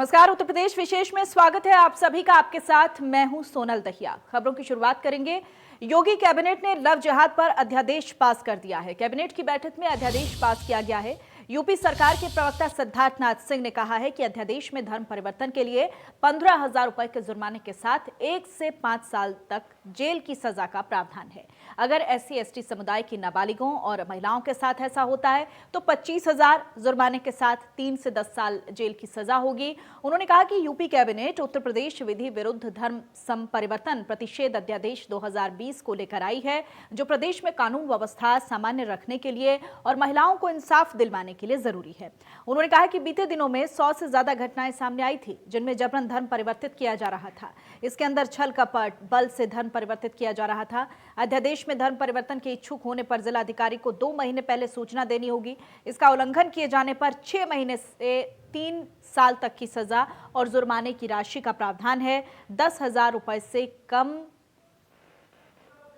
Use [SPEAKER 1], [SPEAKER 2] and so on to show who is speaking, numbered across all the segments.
[SPEAKER 1] नमस्कार। उत्तर प्रदेश विशेष में स्वागत है आप सभी का। आपके साथ मैं हूं सोनल दहिया। खबरों की शुरुआत करेंगे। योगी कैबिनेट ने लव जिहाद पर अध्यादेश पास कर दिया है। कैबिनेट की बैठक में अध्यादेश पास किया गया है। यूपी सरकार के प्रवक्ता सिद्धार्थनाथ सिंह ने कहा है कि अध्यादेश में धर्म परिवर्तन के लिए 15,000 रुपए के जुर्माने के साथ 1 से 5 साल तक जेल की सजा का प्रावधान है। अगर SC/ST समुदाय की नाबालिगों और महिलाओं के साथ ऐसा होता है तो 25,000 जुर्माने के साथ 3 से 10 साल जेल की सजा होगी। उन्होंने कहा कि यूपी कैबिनेट उत्तर प्रदेश विधि विरुद्ध धर्म संपरिवर्तन प्रतिषेध अध्यादेश 2020 को लेकर आई है, जो प्रदेश में कानून व्यवस्था सामान्य रखने के लिए और महिलाओं को इंसाफ दिलवाने के लिए जरूरी है। उन्होंने कहा कि बीते दिनों में 100 से ज्यादा घटनाएं सामने आई थी जिनमें जबरन धर्म परिवर्तित किया जा रहा था। इसके अंदर छल कपट, बल से धर्म परिवर्तित किया जा रहा था। अध्यादेश में धर्म परिवर्तन के इच्छुक होने पर जिलाधिकारी को 2 महीने पहले सूचना देनी होगी। इसका उल्लंघन किए जाने पर 6 महीने से 3 साल तक की सजा और जुर्माने की राशि का प्रावधान है। 10,000 रुपए से कम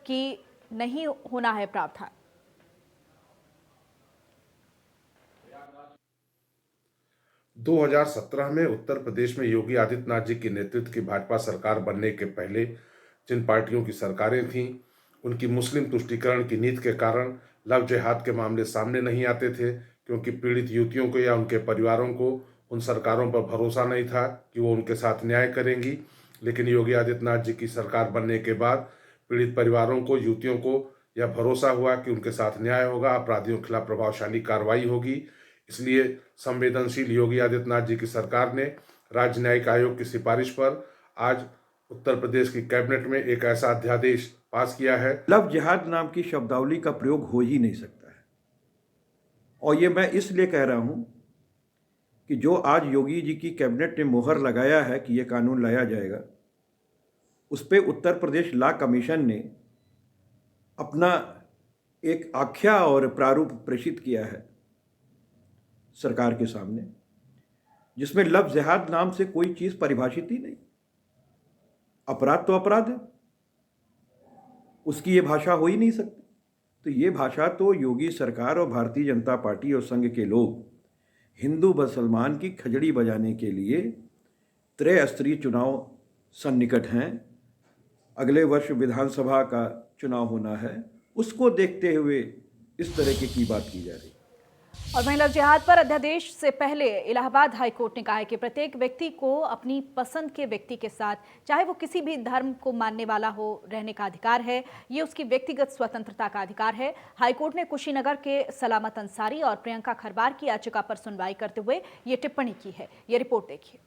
[SPEAKER 1] की नहीं होना है प्रावधान।
[SPEAKER 2] दो 2017 में उत्तर प्रदेश में योगी आदित्यनाथ जी के नेतृत्व की भाजपा सरकार बनने के पहले जिन पार्टियों की सरकारें थीं, उनकी मुस्लिम तुष्टीकरण की नीति के कारण लव जिहाद के मामले सामने नहीं आते थे, क्योंकि पीड़ित युवतियों को या उनके परिवारों को उन सरकारों पर भरोसा नहीं था कि वो उनके साथ न्याय करेंगी। लेकिन योगी आदित्यनाथ जी की सरकार बनने के बाद पीड़ित परिवारों को, युवतियों को यह भरोसा हुआ कि उनके साथ न्याय होगा, अपराधियों के खिलाफ प्रभावशाली कार्रवाई होगी। इसलिए संवेदनशील योगी आदित्यनाथ जी की सरकार ने राज्य न्यायिक आयोग की सिफारिश पर आज उत्तर प्रदेश की कैबिनेट में एक ऐसा अध्यादेश पास किया है।
[SPEAKER 3] लव जिहाद नाम की शब्दावली का प्रयोग हो ही नहीं सकता है। और ये मैं इसलिए कह रहा हूं कि जो आज योगी जी की कैबिनेट ने मोहर लगाया है कि ये कानून लाया जाएगा, उस पर उत्तर प्रदेश लॉ कमीशन ने अपना एक आख्या और प्रारूप प्रेषित किया है सरकार के सामने, जिसमें लव जिहाद नाम से कोई चीज़ परिभाषित ही नहीं। अपराध तो अपराध है, उसकी ये भाषा हो ही नहीं सकती। तो ये भाषा तो योगी सरकार और भारतीय जनता पार्टी और संघ के लोग हिंदू मुसलमान की खजड़ी बजाने के लिए त्रिस्तरीय चुनाव सन्निकट हैं, अगले वर्ष विधानसभा का चुनाव होना है, उसको देखते हुए इस तरह की बात की जा रही है।
[SPEAKER 1] और वहीं लव जिहाद पर अध्यादेश से पहले इलाहाबाद हाईकोर्ट ने कहा है कि प्रत्येक व्यक्ति को अपनी पसंद के व्यक्ति के साथ, चाहे वो किसी भी धर्म को मानने वाला हो, रहने का अधिकार है। ये उसकी व्यक्तिगत स्वतंत्रता का अधिकार है। हाईकोर्ट ने कुशीनगर के सलामत अंसारी और प्रियंका खरबार की याचिका पर सुनवाई करते हुए ये टिप्पणी की है। ये रिपोर्ट देखिए।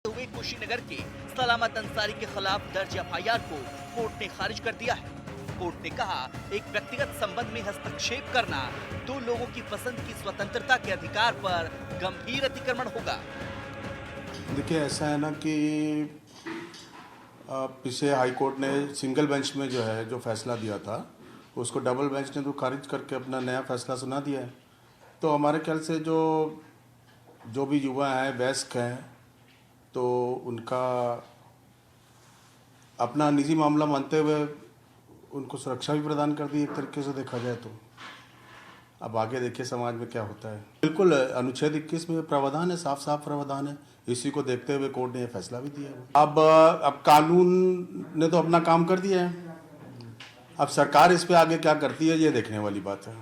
[SPEAKER 4] हुए कुशीनगर के सलामत अंसारी के खिलाफ दर्ज FIR को कोर्ट ने खारिज कर दिया है। कोर्ट ने कहा, एक व्यक्तिगत संबंध में हस्तक्षेप करना 2 लोगों की पसंद की स्वतंत्रता के अधिकार पर गंभीर अतिक्रमण होगा।
[SPEAKER 5] देखिए, ऐसा है ना कि पीछे हाई कोर्ट ने सिंगल बेंच में जो फैसला दिया था, उसको डबल बेंच ने तो खारिज करके अपना नया फैसला सुना दिया है। तो हमारे ख्याल से जो भी युवा हैं, वयस्क हैं, तो उनका अपना निजी मामला मानते हुए उनको सुरक्षा भी प्रदान कर दी, एक तरीके से देखा जाए तो। अब आगे देखिए समाज में क्या होता है। बिल्कुल अनुच्छेद 21 में प्रावधान है, साफ साफ प्रावधान है। इसी को देखते हुए कोर्ट ने यह फैसला भी दिया है। अब कानून ने तो अपना काम कर दिया है, अब सरकार इस पे आगे क्या करती है ये देखने वाली बात है।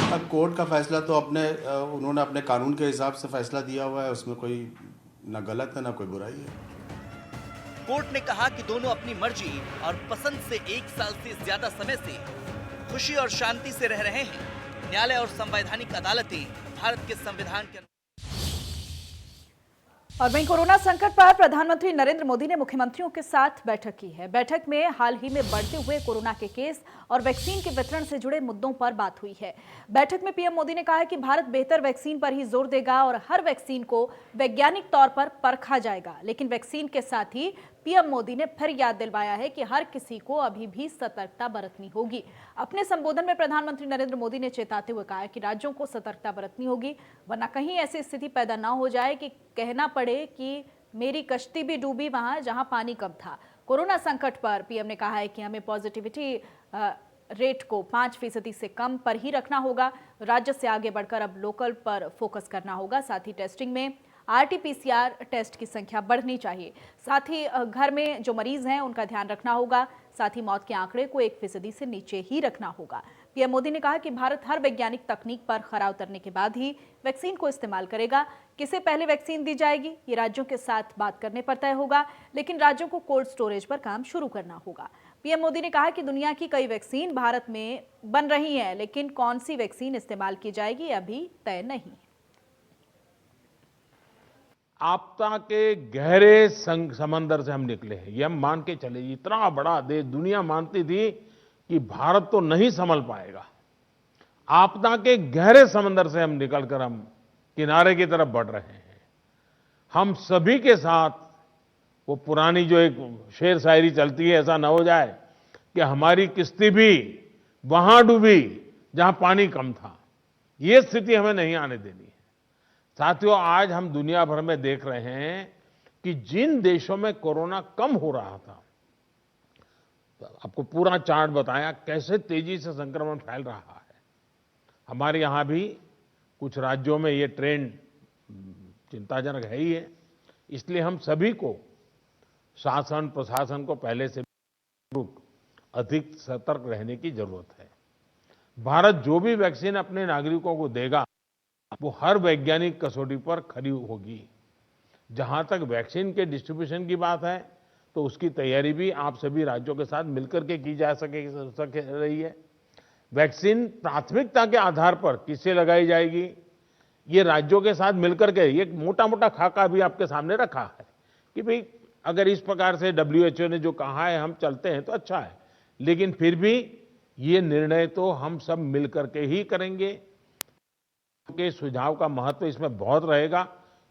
[SPEAKER 5] अब कोर्ट का फैसला तो उन्होंने अपने कानून के हिसाब से फैसला दिया हुआ है, उसमें कोई ना गलत है ना कोई बुराई है।
[SPEAKER 4] कोर्ट ने कहा कि दोनों अपनी मर्जी और पसंद से 1 साल से ज्यादा समय से खुशी और शांति से रह रहे हैं। न्यायालय और संवैधानिक अदालतें भारत के संविधान के
[SPEAKER 1] और वहीं कोरोना संकट पर प्रधानमंत्री नरेंद्र मोदी ने मुख्यमंत्रियों के साथ बैठक की है। बैठक में हाल ही में बढ़ते हुए कोरोना के केस और वैक्सीन के वितरण से जुड़े मुद्दों पर बात हुई है। बैठक में पीएम मोदी ने कहा है कि भारत बेहतर वैक्सीन पर ही जोर देगा और हर वैक्सीन को वैज्ञानिक तौर पर परखा जाएगा। लेकिन वैक्सीन के साथ ही पीएम मोदी ने फिर याद दिलवाया है कि हर किसी को अभी भी सतर्कता बरतनी होगी। अपने संबोधन में प्रधानमंत्री नरेंद्र मोदी ने चेताते हुए कहा कि राज्यों को सतर्कता बरतनी होगी, वरना कहीं ऐसी स्थिति पैदा ना हो जाए कि कहना पड़े कि मेरी कश्ती भी डूबी वहां जहां पानी कम था। कोरोना संकट पर पीएम ने कहा है कि हमें पॉजिटिविटी रेट को 5% से कम पर ही रखना होगा। राज्य से आगे बढ़कर अब लोकल पर फोकस करना होगा। साथ ही टेस्टिंग में RT-PCR टेस्ट की संख्या बढ़नी चाहिए। साथ ही घर में जो मरीज हैं उनका ध्यान रखना होगा। साथ ही मौत के आंकड़े को 1% से नीचे ही रखना होगा। पीएम मोदी ने कहा कि भारत हर वैज्ञानिक तकनीक पर खरा उतरने के बाद ही वैक्सीन को इस्तेमाल करेगा। किसे पहले वैक्सीन दी जाएगी ये राज्यों के साथ बात करने पर तय होगा, लेकिन राज्यों को कोल्ड स्टोरेज पर काम शुरू करना होगा। पीएम मोदी ने कहा कि दुनिया की कई वैक्सीन भारत में बन रही है, लेकिन कौन सी वैक्सीन इस्तेमाल की जाएगी अभी तय नहीं।
[SPEAKER 6] आपदा के गहरे समंदर से हम निकले हैं, ये हम मान के चले। इतना बड़ा देश, दुनिया मानती थी कि भारत तो नहीं संभल पाएगा। आपदा के गहरे समंदर से हम निकलकर हम किनारे की तरफ बढ़ रहे हैं। हम सभी के साथ वो पुरानी जो एक शेर शायरी चलती है, ऐसा न हो जाए कि हमारी किश्ती भी वहां डूबी जहां पानी कम था। ये स्थिति हमें नहीं आने देनी है। साथियों, आज हम दुनिया भर में देख रहे हैं कि जिन देशों में कोरोना कम हो रहा था, आपको पूरा चार्ट बताया कैसे तेजी से संक्रमण फैल रहा है। हमारे यहां भी कुछ राज्यों में ये ट्रेंड चिंताजनक है ही है। इसलिए हम सभी को, शासन प्रशासन को पहले से अधिक सतर्क रहने की जरूरत है। भारत जो भी वैक्सीन अपने नागरिकों को देगा वो हर वैज्ञानिक कसौटी पर खरी होगी। जहां तक वैक्सीन के डिस्ट्रीब्यूशन की बात है तो उसकी तैयारी भी आप सभी राज्यों के साथ मिलकर के की जा सके रही है। वैक्सीन प्राथमिकता के आधार पर किसे लगाई जाएगी, ये राज्यों के साथ मिलकर के ये मोटा मोटा खाका भी आपके सामने रखा है कि भाई अगर इस प्रकार से WHO ने जो कहा है हम चलते हैं तो अच्छा है, लेकिन फिर भी ये निर्णय तो हम सब मिलकर के ही करेंगे। के सुझाव का महत्व इसमें बहुत रहेगा,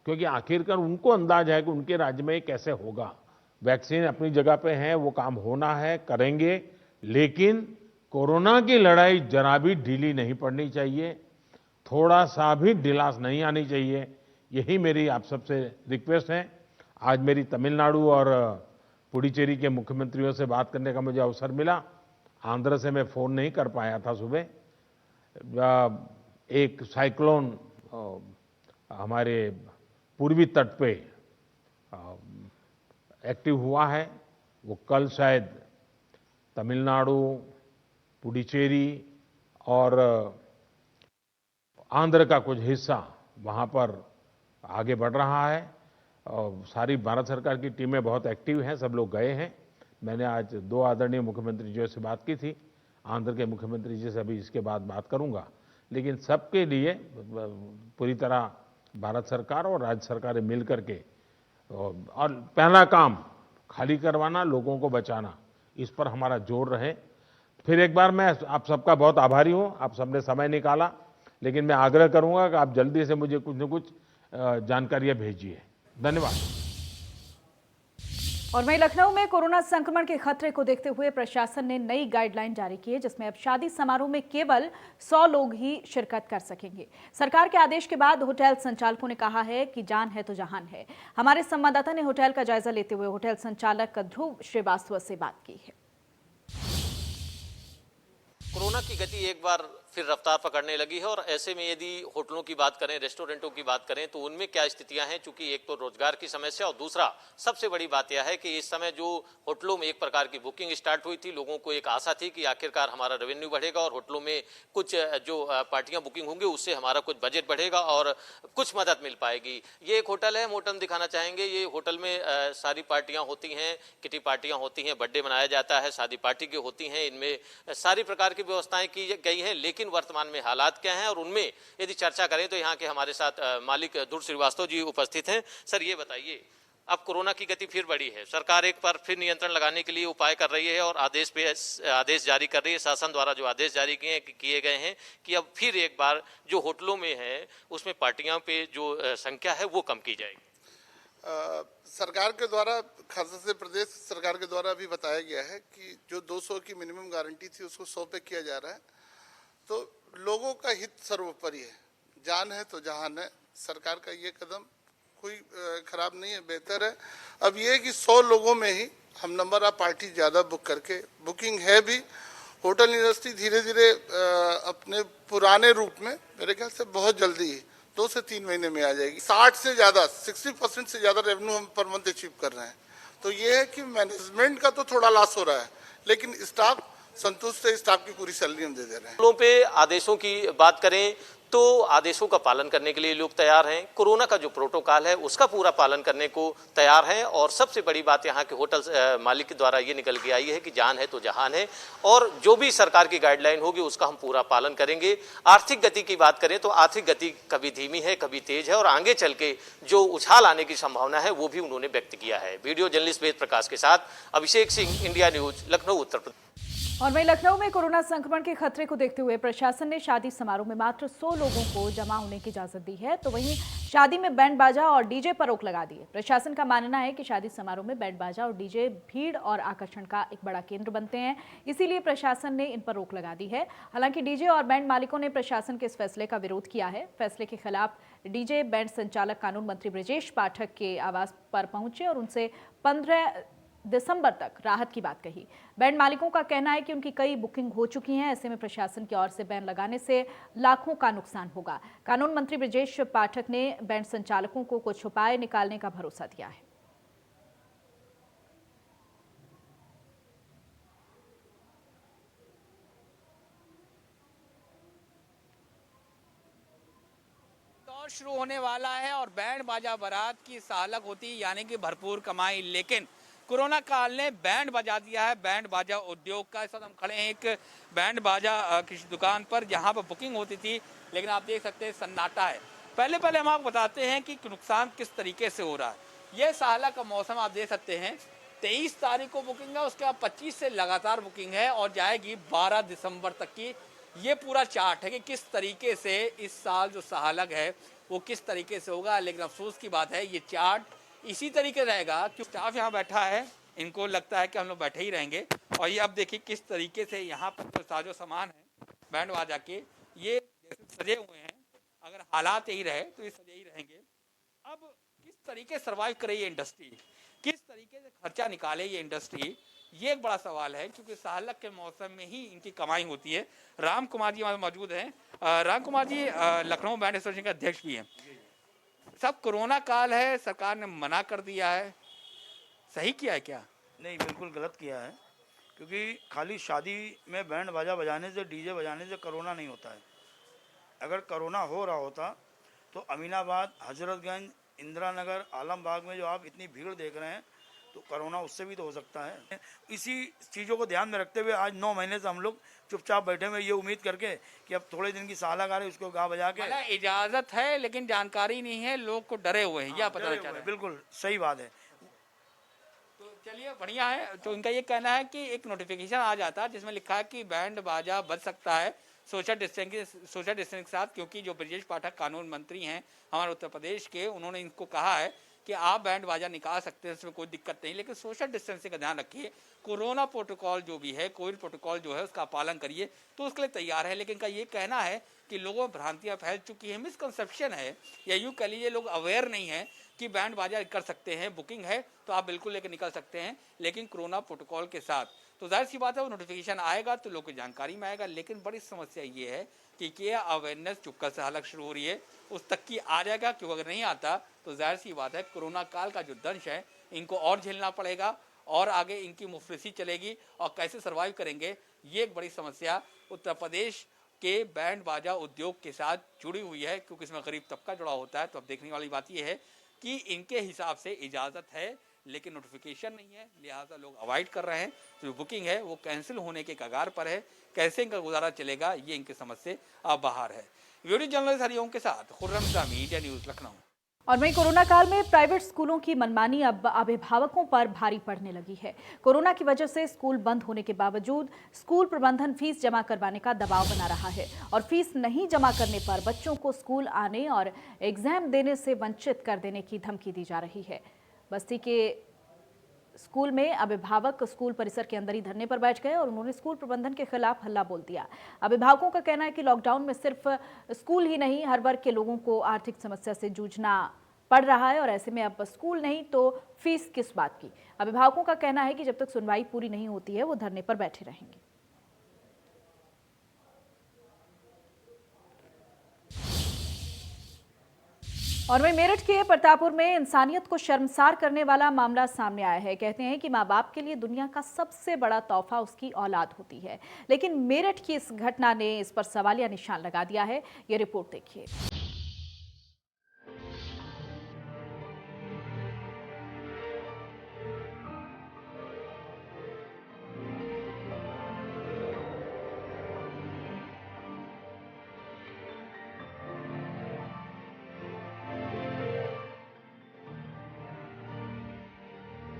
[SPEAKER 6] क्योंकि आखिरकार उनको अंदाज है कि उनके राज्य में कैसे होगा। वैक्सीन अपनी जगह पे है, वो काम होना है, करेंगे, लेकिन कोरोना की लड़ाई जरा भी ढीली नहीं पड़नी चाहिए, थोड़ा सा भी ढिलास नहीं आनी चाहिए। यही मेरी आप सबसे रिक्वेस्ट है। आज मेरी तमिलनाडु और पुडुचेरी के मुख्यमंत्रियों से बात करने का मुझे अवसर मिला। आंध्र से मैं फोन नहीं कर पाया था सुबह। एक साइक्लोन हमारे पूर्वी तट पे एक्टिव हुआ है। वो कल शायद तमिलनाडु, पुडुचेरी और आंध्र का कुछ हिस्सा वहाँ पर आगे बढ़ रहा है। और सारी भारत सरकार की टीमें बहुत एक्टिव हैं, सब लोग गए हैं। मैंने आज 2 आदरणीय मुख्यमंत्री जी से बात की थी। आंध्र के मुख्यमंत्री जी से अभी इसके बाद बात करूंगा। लेकिन सबके लिए पूरी तरह भारत सरकार और राज्य सरकारें मिल करके, और पहला काम खाली करवाना, लोगों को बचाना, इस पर हमारा जोर रहे। फिर एक बार मैं आप सबका बहुत आभारी हूँ, आप सबने समय निकाला, लेकिन मैं आग्रह करूंगा कि आप जल्दी से मुझे कुछ न कुछ जानकारियां भेजिए। धन्यवाद।
[SPEAKER 1] और वहीं लखनऊ में कोरोना संक्रमण के खतरे को देखते हुए प्रशासन ने नई गाइडलाइन जारी की है, जिसमें अब शादी समारोह में केवल 100 लोग ही शिरकत कर सकेंगे। सरकार के आदेश के बाद होटल संचालकों ने कहा है कि जान है तो जहान है। हमारे संवाददाता ने होटल का जायजा लेते हुए होटल संचालक ध्रुव श्रीवास्तव से बात की है।
[SPEAKER 7] कोरोना की गति एक बार फिर रफ्तार पकड़ने लगी है और ऐसे में यदि होटलों की बात करें, रेस्टोरेंटों की बात करें तो उनमें क्या स्थितियां हैं, चूंकि एक तो रोजगार की समस्या और दूसरा सबसे बड़ी बात यह है कि इस समय जो होटलों में एक प्रकार की बुकिंग स्टार्ट हुई थी, लोगों को एक आशा थी कि आखिरकार हमारा रेवेन्यू बढ़ेगा और होटलों में कुछ जो पार्टियां बुकिंग होंगी उससे हमारा कुछ बजट बढ़ेगा और कुछ मदद मिल पाएगी। ये एक होटल है, होटल दिखाना चाहेंगे। ये होटल में सारी पार्टियां होती हैं, किटी पार्टियां होती हैं, बर्थडे मनाया जाता है, शादी पार्टी की होती हैं, इनमें सारी प्रकार की व्यवस्थाएं की गई हैं। लेकिन वर्तमान में हालात क्या हैं और उनमें यदि चर्चा करें तो यहाँ के हमारे साथ मालिक ध्रुव श्रीवास्तव जी उपस्थित हैं। सर ये बताइए, अब कोरोना की गति फिर बढ़ी है, सरकार एक बार फिर नियंत्रण लगाने के लिए उपाय कर रही है और आदेश जारी कर रही है, शासन द्वारा जो आदेश जारी किए गए हैं कि अब फिर एक बार जो होटलों में है उसमें पार्टियां पे जो संख्या है वो कम की जाएगी।
[SPEAKER 8] सरकार के द्वारा, खासतौर से प्रदेश सरकार के द्वारा भी बताया गया है कि जो 200 की मिनिमम गारंटी थी उसको 100 पे किया जा रहा है। तो लोगों का हित सर्वोपरि है, जान है तो जहान है। सरकार का ये कदम कोई खराब नहीं है, बेहतर है। अब ये है कि 100 लोगों में ही हम नंबर ऑफ पार्टी ज़्यादा बुक करके, बुकिंग है भी, होटल इंडस्ट्री धीरे धीरे अपने पुराने रूप में मेरे ख्याल से बहुत जल्दी 2 से 3 महीने में आ जाएगी। 60 से ज़्यादा 60% से ज़्यादा रेवेन्यू हम पर मंथ अचीव कर रहे हैं। तो ये है कि मैनेजमेंट का तो थोड़ा लॉस हो रहा है, लेकिन स्टाफ संतुष्ट है, स्टाफ की पूरी सैलरी हम दे रहे हैं।
[SPEAKER 7] होटलों पे आदेशों की बात करें तो आदेशों का पालन करने के लिए लोग तैयार हैं, कोरोना का जो प्रोटोकॉल है उसका पूरा पालन करने को तैयार हैं और सबसे बड़ी बात यहाँ के होटल मालिक के द्वारा ये निकल के आई है कि जान है तो जहान है और जो भी सरकार की गाइडलाइन होगी उसका हम पूरा पालन करेंगे। आर्थिक गति की बात करें तो आर्थिक गति कभी धीमी है, कभी तेज है और आगे चल के जो उछाल आने की संभावना है वो भी उन्होंने व्यक्त किया है। वीडियो जर्नलिस्ट वेद प्रकाश के साथ अभिषेक सिंह, इंडिया न्यूज, लखनऊ, उत्तर प्रदेश।
[SPEAKER 1] और वहीं लखनऊ में कोरोना संक्रमण के खतरे को देखते हुए प्रशासन ने शादी समारोह में मात्र 100 लोगों को जमा होने की इजाजत दी है। तो वहीं शादी में बैंड बाजा और डीजे पर रोक लगा दी है। प्रशासन का मानना है कि शादी समारोह में बैंड बाजा और डीजे भीड़ और आकर्षण का एक बड़ा केंद्र बनते हैं, इसीलिए प्रशासन ने इन पर रोक लगा दी है। हालांकि डीजे और बैंड मालिकों ने प्रशासन के इस फैसले का विरोध किया है। फैसले के खिलाफ डीजे बैंड संचालक कानून मंत्री बृजेश पाठक के आवास पर पहुंचे और उनसे 15 दिसंबर तक राहत की बात कही। बैंड मालिकों का कहना है कि उनकी कई बुकिंग हो चुकी हैं, ऐसे में प्रशासन की ओर से बैन लगाने से लाखों का नुकसान होगा। कानून मंत्री बृजेश पाठक ने बैंड संचालकों को कुछ उपाय निकालने का भरोसा दिया है।
[SPEAKER 9] दौर शुरू होने वाला है और बैंड बाजा बारात की सालक होती है, यानी कि भरपूर कमाई। लेकिन कोरोना काल ने बैंड बजा दिया है बैंड बाजा उद्योग का। इस वक्त हम खड़े हैं एक बैंड बाजा की दुकान पर जहां पर बुकिंग होती थी, लेकिन आप देख सकते हैं सन्नाटा है। पहले हम आपको बताते हैं कि नुकसान किस तरीके से हो रहा है। ये साला का मौसम आप देख सकते हैं, 23 तारीख को बुकिंग है, उसके बाद 25 से लगातार बुकिंग है और जाएगी 12 दिसंबर तक की। ये पूरा चार्ट है कि किस तरीके से इस साल जो सहालग है वो किस तरीके से होगा। लेकिन अफसोस की बात है ये चार्ट इसी तरीके रहेगा कि स्टाफ यहाँ बैठा है, इनको लगता है कि हम लोग बैठे ही रहेंगे। और ये अब देखिए किस तरीके से यहाँ पर जो साजो सामान है बैंड बाजा के, ये जैसे सजे हुए हैं, अगर हालात यही रहे तो ये सजे ही रहेंगे। अब किस तरीके सर्वाइव करे ये इंडस्ट्री, किस तरीके से खर्चा निकाले ये इंडस्ट्री, ये एक बड़ा सवाल है, क्योंकि सालक के मौसम में ही इनकी कमाई होती है। राम कुमार जी हमारे मौजूद हैं। राम कुमार जी लखनऊ बैंड एसोसिएशन के अध्यक्ष भी हैं। सब कोरोना काल है, सरकार ने मना कर दिया है, सही किया है क्या?
[SPEAKER 10] नहीं, बिल्कुल गलत किया है, क्योंकि खाली शादी में बैंड बाजा बजाने से, डीजे बजाने से कोरोना नहीं होता है। अगर कोरोना हो रहा होता तो अमीनाबाद, हजरतगंज, इंदिरा नगर, आलमबाग में जो आप इतनी भीड़ देख रहे हैं तो कोरोना उससे भी तो हो सकता है। इसी चीज़ों को ध्यान में रखते हुए आज 9 महीने से हम लोग चुपचाप बैठे हुए ये उम्मीद करके कि अब थोड़े दिन की सालग आ रही उसको गा बजा के।
[SPEAKER 9] इजाजत है लेकिन जानकारी नहीं है, लोग को डरे हुए हैं, या पता चला।
[SPEAKER 10] बिल्कुल सही बात है।
[SPEAKER 9] तो चलिए बढ़िया है। तो इनका ये कहना है कि एक नोटिफिकेशन आ जाता है जिसमें लिखा है कि बैंड बाजा बज सकता है सोशल डिस्टेंसिंग के साथ, क्योंकि जो बृजेश पाठक कानून मंत्री हैं हमारे उत्तर प्रदेश के, उन्होंने इनको कहा है कि आप बैंड बाजा निकाल सकते हैं, इसमें कोई दिक्कत नहीं, लेकिन सोशल डिस्टेंसिंग का ध्यान रखिए। कोरोना प्रोटोकॉल जो भी है, कोविड प्रोटोकॉल जो है उसका पालन करिए, तो उसके लिए तैयार है। लेकिन इनका ये कहना है कि लोगों में भ्रांतियाँ फैल चुकी है, मिसकंसेप्शन है, या यूँ कह लीजिए लोग अवेयर नहीं है। कि बैंड बाजा कर सकते हैं, बुकिंग है तो आप बिल्कुल लेकर निकल सकते हैं, लेकिन कोरोना प्रोटोकॉल के साथ। तो जाहिर सी बात है वो नोटिफिकेशन आएगा तो लोगों की जानकारी में आएगा, लेकिन बड़ी समस्या ये है कि क्या अवेयरनेस जो कल से हालत शुरू हो रही है उस तक की आ जाएगा, क्योंकि अगर नहीं आता तो जाहिर सी बात है कोरोना काल का जो दंश है इनको और झेलना पड़ेगा और आगे इनकी मुफलिसी चलेगी और कैसे सर्वाइव करेंगे, ये एक बड़ी समस्या उत्तर प्रदेश के बैंड बाजा उद्योग के साथ जुड़ी हुई है, क्योंकि इसमें गरीब तबका जुड़ा होता है। तो अब देखने वाली बात यह है कि इनके हिसाब से इजाज़त है लेकिन नोटिफिकेशन नहीं है, लिहाजा लोग अवॉइड कर रहे हैं। जो बुकिंग है वो कैंसिल होने के कगार पर है, कैसे इनका गुजारा चलेगा ये इनकी समझ से अब बाहर है। वीडियो जर्नलिस्ट हरिओम के साथ खुर्रम शाह, मीडिया न्यूज़, लखनऊ।
[SPEAKER 1] और वहीं कोरोना काल में प्राइवेट स्कूलों की मनमानी अब अभिभावकों पर भारी पड़ने लगी है। कोरोना की वजह से स्कूल बंद होने के बावजूद स्कूल प्रबंधन फीस जमा करवाने का दबाव बना रहा है और फीस नहीं जमा करने पर बच्चों को स्कूल आने और एग्जाम देने से वंचित कर देने की धमकी दी जा रही है। बस्ती के स्कूल में अभिभावक स्कूल परिसर के अंदर ही धरने पर बैठ गए और उन्होंने स्कूल प्रबंधन के खिलाफ हल्ला बोल दिया। अभिभावकों का कहना है कि लॉकडाउन में सिर्फ स्कूल ही नहीं, हर वर्ग के लोगों को आर्थिक समस्या से जूझना पड़ रहा है और ऐसे में अब स्कूल नहीं तो फीस किस बात की। अभिभावकों का कहना है कि जब तक सुनवाई पूरी नहीं होती है वो धरने पर बैठे रहेंगे। और वहीं मेरठ के प्रतापपुर में इंसानियत को शर्मसार करने वाला मामला सामने आया है। कहते हैं कि माँ बाप के लिए दुनिया का सबसे बड़ा तोहफा उसकी औलाद होती है, लेकिन मेरठ की इस घटना ने इस पर सवालिया निशान लगा दिया है। ये रिपोर्ट देखिए।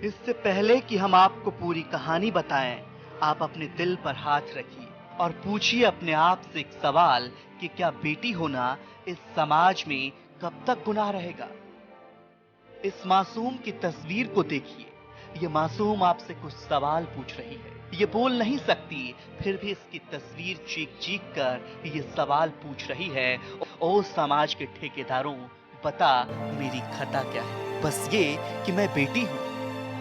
[SPEAKER 4] इससे पहले कि हम आपको पूरी कहानी बताएं, आप अपने दिल पर हाथ रखिए और पूछिए अपने आप से एक सवाल कि क्या बेटी होना इस समाज में कब तक गुनाह रहेगा। इस मासूम की तस्वीर को देखिए। ये मासूम आपसे कुछ सवाल पूछ रही है। ये बोल नहीं सकती, फिर भी इसकी तस्वीर चीख चीख कर ये सवाल पूछ रही है, ओ समाज के ठेकेदारों, बता मेरी खता क्या है। बस ये कि मैं बेटी हूँ।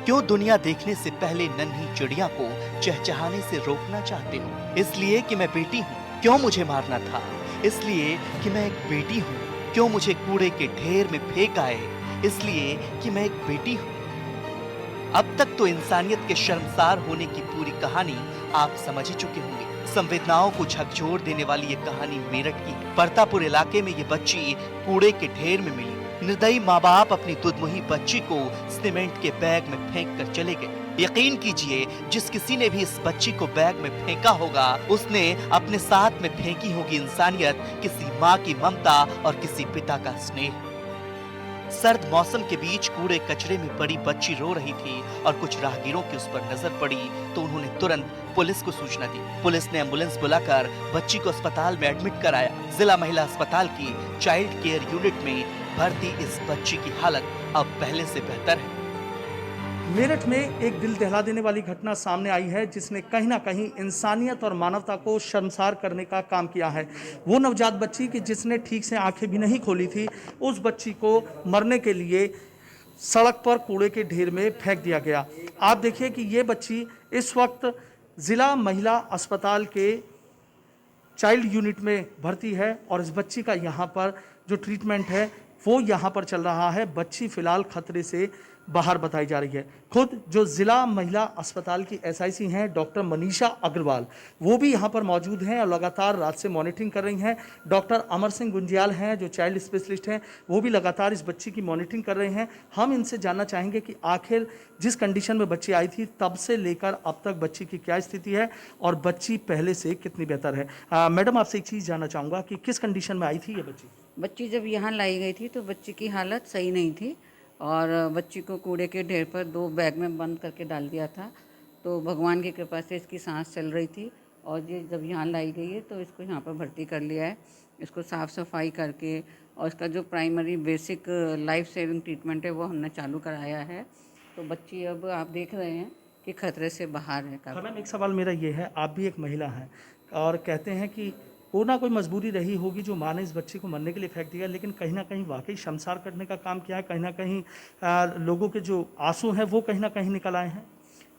[SPEAKER 4] क्यों दुनिया देखने से पहले नन्ही चिड़िया को चहचहाने से रोकना चाहते हो? इसलिए कि मैं बेटी हूँ। क्यों मुझे मारना था? इसलिए कि मैं एक बेटी हूँ। क्यों मुझे कूड़े के ढेर में फेंक आए? इसलिए कि मैं एक बेटी हूँ। अब तक तो इंसानियत के शर्मसार होने की पूरी कहानी आप समझ ही चुके होंगे। संवेदनाओं को झकझोर देने वाली ये कहानी मेरठ की है। प्रतापपुर इलाके में ये बच्ची कूड़े के ढेर में मिली। निर्दयी माँ बाप अपनी दुधमुही बच्ची को सीमेंट के बैग में फेंक कर चले गए। यकीन कीजिए, जिस किसी ने भी इस बच्ची को बैग में फेंका होगा उसने अपने साथ में फेंकी होगी इंसानियत, किसी माँ की ममता और किसी पिता का स्नेह। सर्द मौसम के बीच कूड़े कचरे में पड़ी बच्ची रो रही थी और कुछ राहगीरों की उस पर नजर पड़ी तो उन्होंने तुरंत पुलिस को सूचना दी। पुलिस ने एम्बुलेंस बुलाकर बच्ची को अस्पताल में एडमिट कराया। जिला महिला अस्पताल की चाइल्ड केयर यूनिट में भर्ती इस बच्ची की हालत अब पहले से बेहतर है।
[SPEAKER 11] मेरठ में एक दिल दहला देने वाली घटना सामने आई है जिसने कहीं ना कहीं इंसानियत और मानवता को शर्मसार करने का काम किया है। वो नवजात बच्ची की जिसने ठीक से आंखें भी नहीं खोली थी, उस बच्ची को मरने के लिए सड़क पर कूड़े के ढेर में फेंक दिया गया। आप देखिए कि ये बच्ची इस वक्त जिला महिला अस्पताल के चाइल्ड यूनिट में भर्ती है और इस बच्ची का यहाँ पर जो ट्रीटमेंट है वो यहाँ पर चल रहा है। बच्ची फिलहाल खतरे से बाहर बताई जा रही है। खुद जो जिला महिला अस्पताल की एसआईसी हैं डॉक्टर मनीषा अग्रवाल, वो भी यहाँ पर मौजूद हैं और लगातार रात से मॉनिटरिंग कर रही हैं। डॉक्टर अमर सिंह गुंजियाल हैं जो चाइल्ड स्पेशलिस्ट हैं, वो भी लगातार इस बच्ची की मॉनिटरिंग कर रहे हैं। हम इनसे जानना चाहेंगे कि आखिर जिस कंडीशन में बच्ची आई थी तब से लेकर अब तक बच्ची की क्या स्थिति है और बच्ची पहले से कितनी बेहतर है। मैडम, आपसे एक चीज़ जानना चाहूँगा कि किस कंडीशन में आई थी ये बच्ची?
[SPEAKER 12] बच्ची जब यहाँ लाई गई थी तो बच्ची की हालत सही नहीं थी और बच्ची को कूड़े के ढेर पर 2 बैग में बंद करके डाल दिया था। तो भगवान की कृपा से इसकी सांस चल रही थी और ये जब यहाँ लाई गई है तो इसको यहाँ पर भर्ती कर लिया है। इसको साफ़ सफाई करके और इसका जो primary basic life saving treatment है वो हमने चालू कराया है। तो बच्ची अब आप देख रहे हैं कि खतरे से बाहर है।
[SPEAKER 11] मैम, एक सवाल मेरा ये है, आप भी एक महिला हैं और कहते हैं कि कोई ना कोई मजबूरी रही होगी जो माँ ने इस बच्चे को मरने के लिए फेंक दिया, लेकिन कहीं ना कहीं वाकई शर्मसार करने का काम किया है। कहीं ना कहीं लोगों के जो आंसू हैं वो कहीं ना कहीं निकल आए हैं।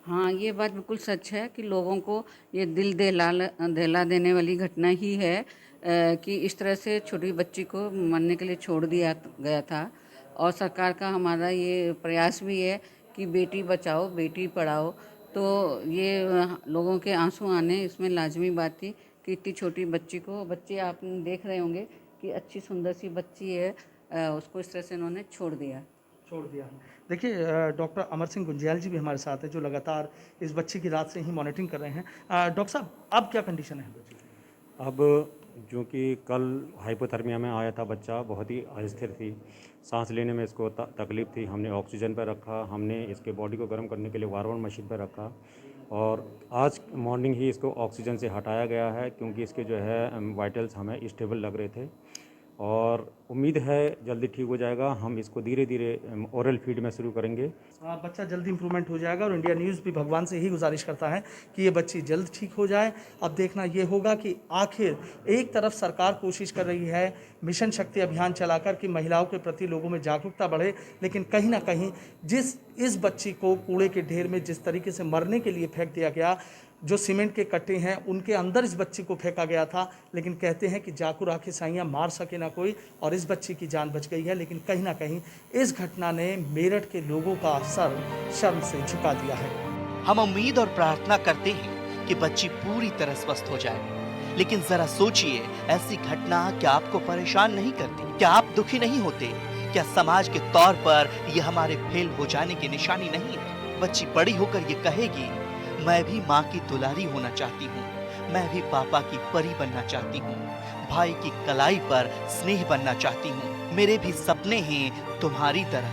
[SPEAKER 12] हाँ, ये बात बिल्कुल सच है कि लोगों को ये दिल दहला देने वाली घटना ही है कि इस तरह से छोटी बच्ची को मरने के लिए छोड़ दिया गया था। और सरकार का हमारा ये प्रयास भी है कि बेटी बचाओ बेटी पढ़ाओ, तो ये लोगों के आंसू आने इसमें लाजमी बात थी कि इतनी छोटी बच्ची आप देख रहे होंगे कि अच्छी सुंदर सी बच्ची है, उसको इस तरह से इन्होंने छोड़ दिया।
[SPEAKER 11] देखिए, डॉक्टर अमर सिंह गुंजियाल जी भी हमारे साथ हैं जो लगातार इस बच्ची की रात से ही मॉनिटरिंग कर रहे हैं। डॉक्टर साहब, अब क्या कंडीशन है बच्ची की?
[SPEAKER 13] अब जो कि कल हाइपोथर्मिया में आया था बच्चा, बहुत ही अस्थिर थी, सांस लेने में इसको तकलीफ़ थी। हमने ऑक्सीजन पर रखा, हमने इसके बॉडी को गर्म करने के लिए वार्मर मशीन पर रखा और आज मॉर्निंग ही इसको ऑक्सीजन से हटाया गया है क्योंकि इसके जो है वाइटल्स हमें स्टेबल लग रहे थे और उम्मीद है जल्दी ठीक हो जाएगा। हम इसको धीरे धीरे ओरल फीड में शुरू करेंगे।
[SPEAKER 11] बच्चा जल्दी इंप्रूवमेंट हो जाएगा और इंडिया न्यूज़ भी भगवान से ही गुजारिश करता है कि ये बच्ची जल्द ठीक हो जाए। अब देखना ये होगा कि आखिर एक तरफ सरकार कोशिश कर रही है मिशन शक्ति अभियान चलाकर कि महिलाओं के प्रति लोगों में जागरूकता बढ़े, लेकिन कहीं ना कहीं इस बच्ची को कूड़े के ढेर में जिस तरीके से मरने के लिए फेंक दिया गया, जो सीमेंट के कट्टे हैं उनके अंदर इस बच्ची को फेंका गया था, लेकिन कहते हैं कि जाकू राखी साइयाँ मार सके ना कोई, और इस बच्ची की जान बच गई है। लेकिन कहीं ना कहीं इस घटना ने मेरठ के लोगों का सर शर्म से झुका दिया है।
[SPEAKER 4] हम उम्मीद और प्रार्थना करते हैं कि बच्ची पूरी तरह स्वस्थ हो जाए, लेकिन जरा सोचिए, ऐसी घटना क्या आपको परेशान नहीं करती? क्या आप दुखी नहीं होते? क्या समाज के तौर पर यह हमारे फेल हो जाने की निशानी नहीं है? बच्ची बड़ी होकर ये कहेगी, मैं भी माँ की दुलारी होना चाहती हूँ, मैं भी पापा की परी बनना चाहती हूँ, भाई की कलाई पर स्नेह बनना चाहती हूँ, मेरे भी सपने हैं तुम्हारी तरह,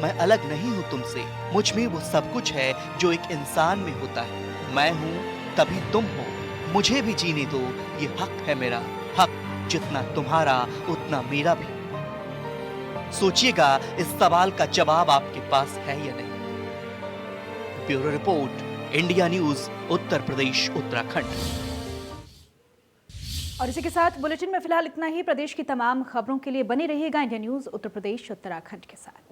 [SPEAKER 4] मैं अलग नहीं हूँ तुमसे, मुझ में वो सब कुछ है जो एक इंसान में होता है, मैं हूँ तभी तुम हो, मुझे भी जीने दो, ये हक है मेरा, हक जितना तुम्हारा उतना मेरा भी। सोचिएगा, इस सवाल का जवाब आपके पास है या नहीं? Bureau report, India news, Uttar Pradesh, Uttarakhand.
[SPEAKER 1] और इसी के साथ बुलेटिन में फिलहाल इतना ही। प्रदेश की तमाम खबरों के लिए बने रहिएगा इंडिया न्यूज उत्तर प्रदेश उत्तराखंड के साथ।